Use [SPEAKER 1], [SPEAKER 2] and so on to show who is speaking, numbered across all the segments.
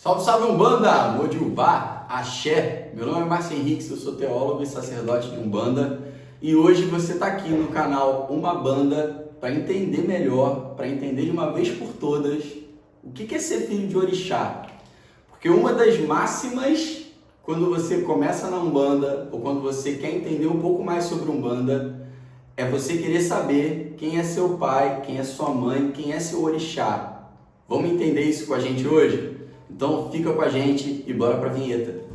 [SPEAKER 1] Salve, salve Umbanda, Modiubá, Axé. Meu nome é Márcio Henrique, eu sou teólogo e sacerdote de Umbanda. E hoje você está aqui no canal Uma Banda para entender melhor, para entender de uma vez por todas o que é ser filho de orixá. Porque uma das máximas, quando você começa na Umbanda, ou quando você quer entender um pouco mais sobre Umbanda, é você querer saber quem é seu pai, quem é sua mãe, quem é seu orixá. Vamos entender isso com a gente hoje? Então fica com a gente e bora pra vinheta.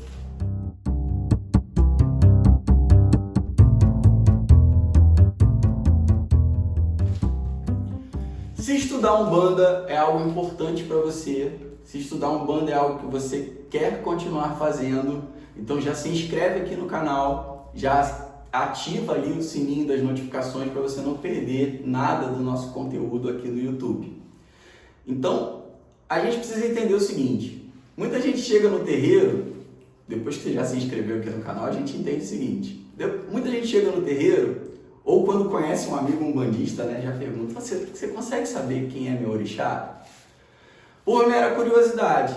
[SPEAKER 1] Se estudar Umbanda é algo importante para você, se estudar Umbanda é algo que você quer continuar fazendo, então já se inscreve aqui no canal, já ativa ali o sininho das notificações para você não perder nada do nosso conteúdo aqui no YouTube. Então, a gente precisa entender o seguinte, muita gente chega no terreiro, depois que você já se inscreveu aqui no canal, a gente entende o seguinte, muita gente chega no terreiro, ou quando conhece um amigo umbandista, né, já pergunta, você consegue saber quem é meu orixá? Por mera curiosidade.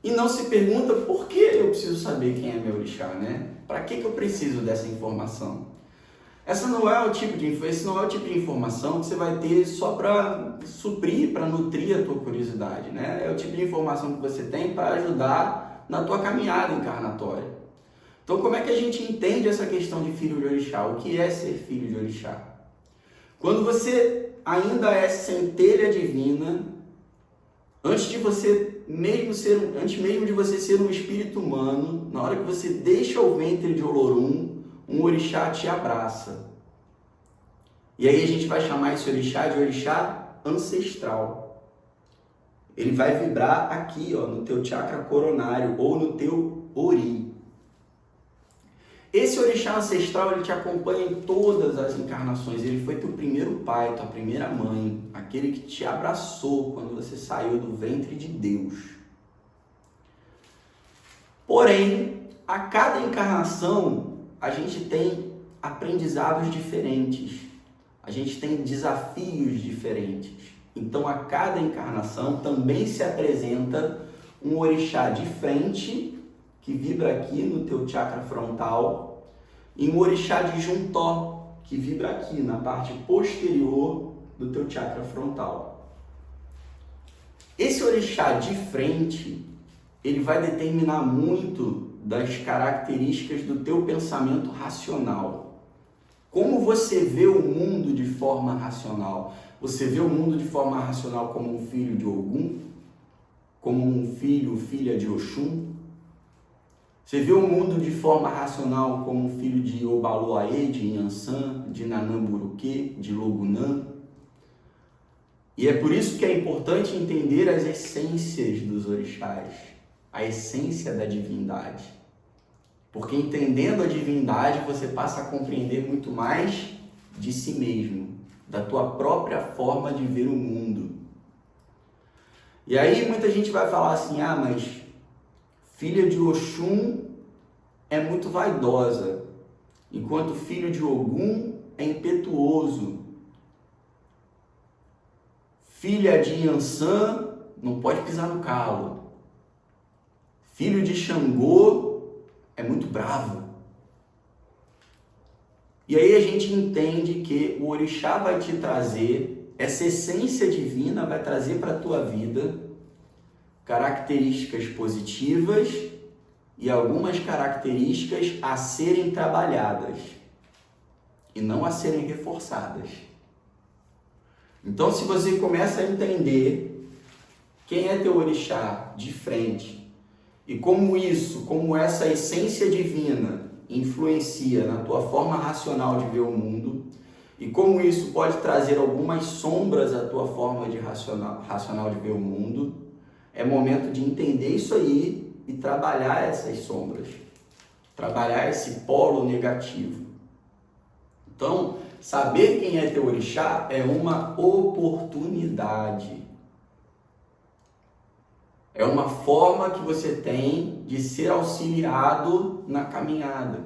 [SPEAKER 1] E não se pergunta por que eu preciso saber quem é meu orixá, né? Para que eu preciso dessa informação? Esse não é o tipo de informação que você vai ter só para suprir, para nutrir a tua curiosidade, né? É o tipo de informação que você tem para ajudar na tua caminhada encarnatória. Então, como é que a gente entende essa questão de filho de orixá? O que é ser filho de orixá? Quando você ainda é centelha divina, antes mesmo de você ser um espírito humano, na hora que você deixa o ventre de Olorum, um orixá te abraça. E aí a gente vai chamar esse orixá de orixá ancestral. Ele vai vibrar aqui, ó, no teu chakra coronário ou no teu ori. Esse orixá ancestral, ele te acompanha em todas as encarnações. Ele foi teu primeiro pai, tua primeira mãe, aquele que te abraçou quando você saiu do ventre de Deus. Porém, a cada encarnação, a gente tem aprendizados diferentes. A gente tem desafios diferentes. Então, a cada encarnação também se apresenta um orixá de frente, que vibra aqui no teu chakra frontal, e um orixá de juntó, que vibra aqui na parte posterior do teu chakra frontal. Esse orixá de frente, ele vai determinar muito das características do teu pensamento racional. Como você vê o mundo de forma racional? Você vê o mundo de forma racional como um filho de Ogum? Como um filho ou filha de Oxum? Você vê o mundo de forma racional como um filho de Obaloaê, de Inhansã, de Nanamburuquê, de Logunã? E é por isso que é importante entender as essências dos orixás, a essência da divindade. Porque entendendo a divindade, você passa a compreender muito mais de si mesmo, da tua própria forma de ver o mundo. E aí muita gente vai falar assim, mas filha de Oxum é muito vaidosa, enquanto filho de Ogum é impetuoso. Filha de Inhansã não pode pisar no calo. Filho de Xangô é muito bravo. E aí a gente entende que o orixá vai te trazer, essa essência divina vai trazer para a tua vida características positivas e algumas características a serem trabalhadas e não a serem reforçadas. Então, se você começa a entender quem é teu orixá de frente, e como essa essência divina influencia na tua forma racional de ver o mundo, e como isso pode trazer algumas sombras à tua forma de racional de ver o mundo, é momento de entender isso aí e trabalhar essas sombras, trabalhar esse polo negativo. Então, saber quem é teu orixá é uma oportunidade. É uma forma que você tem de ser auxiliado na caminhada.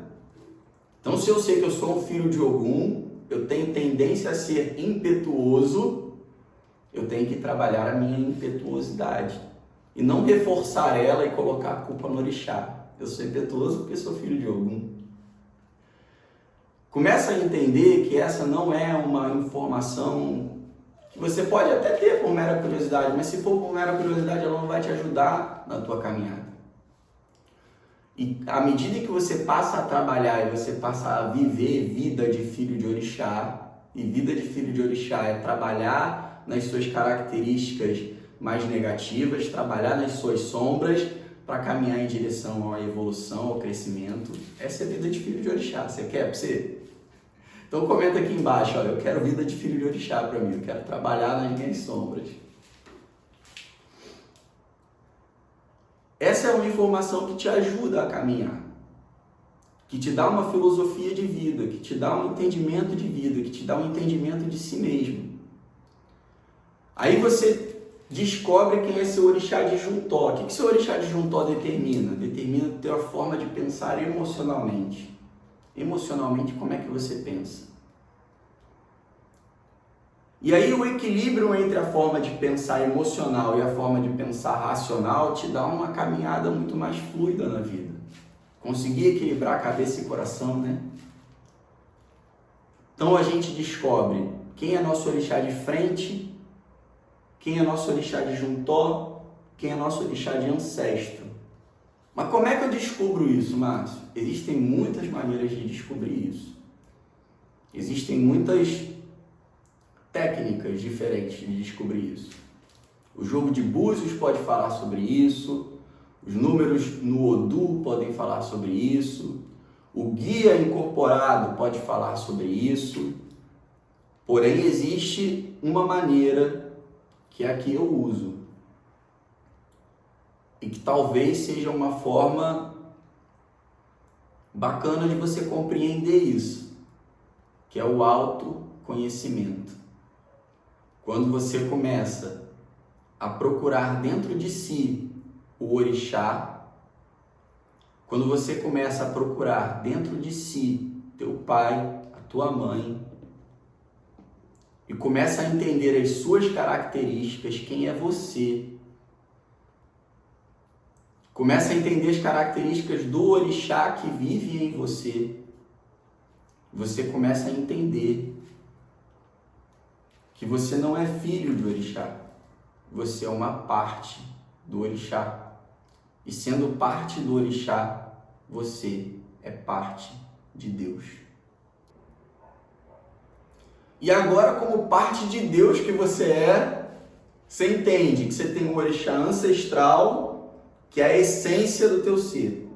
[SPEAKER 1] Então, se eu sei que eu sou um filho de Ogum, eu tenho tendência a ser impetuoso, eu tenho que trabalhar a minha impetuosidade. e não reforçar ela e colocar a culpa no orixá. Eu sou impetuoso porque sou filho de Ogum. Começa a entender que essa não é uma informação que você pode até ter por mera curiosidade, mas se for por mera curiosidade, ela não vai te ajudar na tua caminhada. E à medida que você passa a trabalhar e você passa a viver vida de filho de orixá, e vida de filho de orixá é trabalhar nas suas características mais negativas, trabalhar nas suas sombras para caminhar em direção à evolução, ao crescimento. Essa é a vida de filho de orixá. Você quer para você? Então comenta aqui embaixo, olha, eu quero vida de filho de orixá para mim, eu quero trabalhar nas minhas sombras. Essa é uma informação que te ajuda a caminhar, que te dá uma filosofia de vida, que te dá um entendimento de vida, que te dá um entendimento de si mesmo. Aí você descobre quem é seu orixá de Juntó. O que seu orixá de Juntó determina? Determina a tua forma de pensar emocionalmente. Emocionalmente, como é que você pensa? E aí o equilíbrio entre a forma de pensar emocional e a forma de pensar racional te dá uma caminhada muito mais fluida na vida. Conseguir equilibrar cabeça e coração, né? Então a gente descobre quem é nosso orixá de frente, quem é nosso orixá de Juntó, quem é nosso orixá de ancestro. Mas como é que eu descubro isso, Márcio? Existem muitas maneiras de descobrir isso. Existem muitas técnicas diferentes de descobrir isso. O jogo de búzios pode falar sobre isso, os números no Odu podem falar sobre isso, o guia incorporado pode falar sobre isso, porém existe uma maneira que é a que eu uso e que talvez seja uma forma bacana de você compreender isso, que é o autoconhecimento. Quando você começa a procurar dentro de si o orixá, quando você começa a procurar dentro de si teu pai, a tua mãe, e começa a entender as suas características, quem é você, começa a entender as características do orixá que vive em você, você começa a entender que você não é filho do orixá, você é uma parte do orixá. E sendo parte do orixá, você é parte de Deus. E agora, como parte de Deus que você entende que você tem um orixá ancestral, que é a essência do teu ser.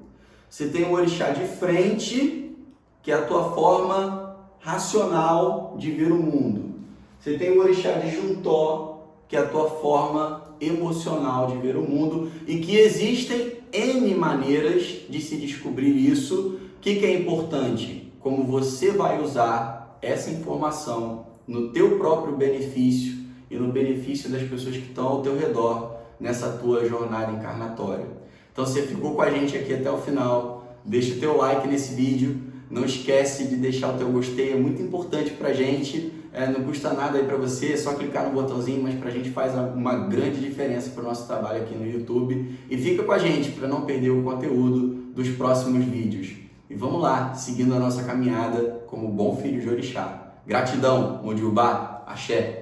[SPEAKER 1] Você tem um orixá de frente, que é a tua forma racional de ver o mundo. Você tem um orixá de Juntó, que é a tua forma emocional de ver o mundo, e que existem N maneiras de se descobrir isso. O que é importante? Como você vai usar essa informação no teu próprio benefício e no benefício das pessoas que estão ao teu redor nessa tua jornada encarnatória. Então, você ficou com a gente aqui até o final, deixa o teu like nesse vídeo, não esquece de deixar o teu gostei, é muito importante pra gente. Não custa nada aí para você, é só clicar no botãozinho, mas para a gente faz uma grande diferença para o nosso trabalho aqui no YouTube. E fica com a gente para não perder o conteúdo dos próximos vídeos. E vamos lá, seguindo a nossa caminhada como bom filho de orixá. Gratidão, Modiubá, axé.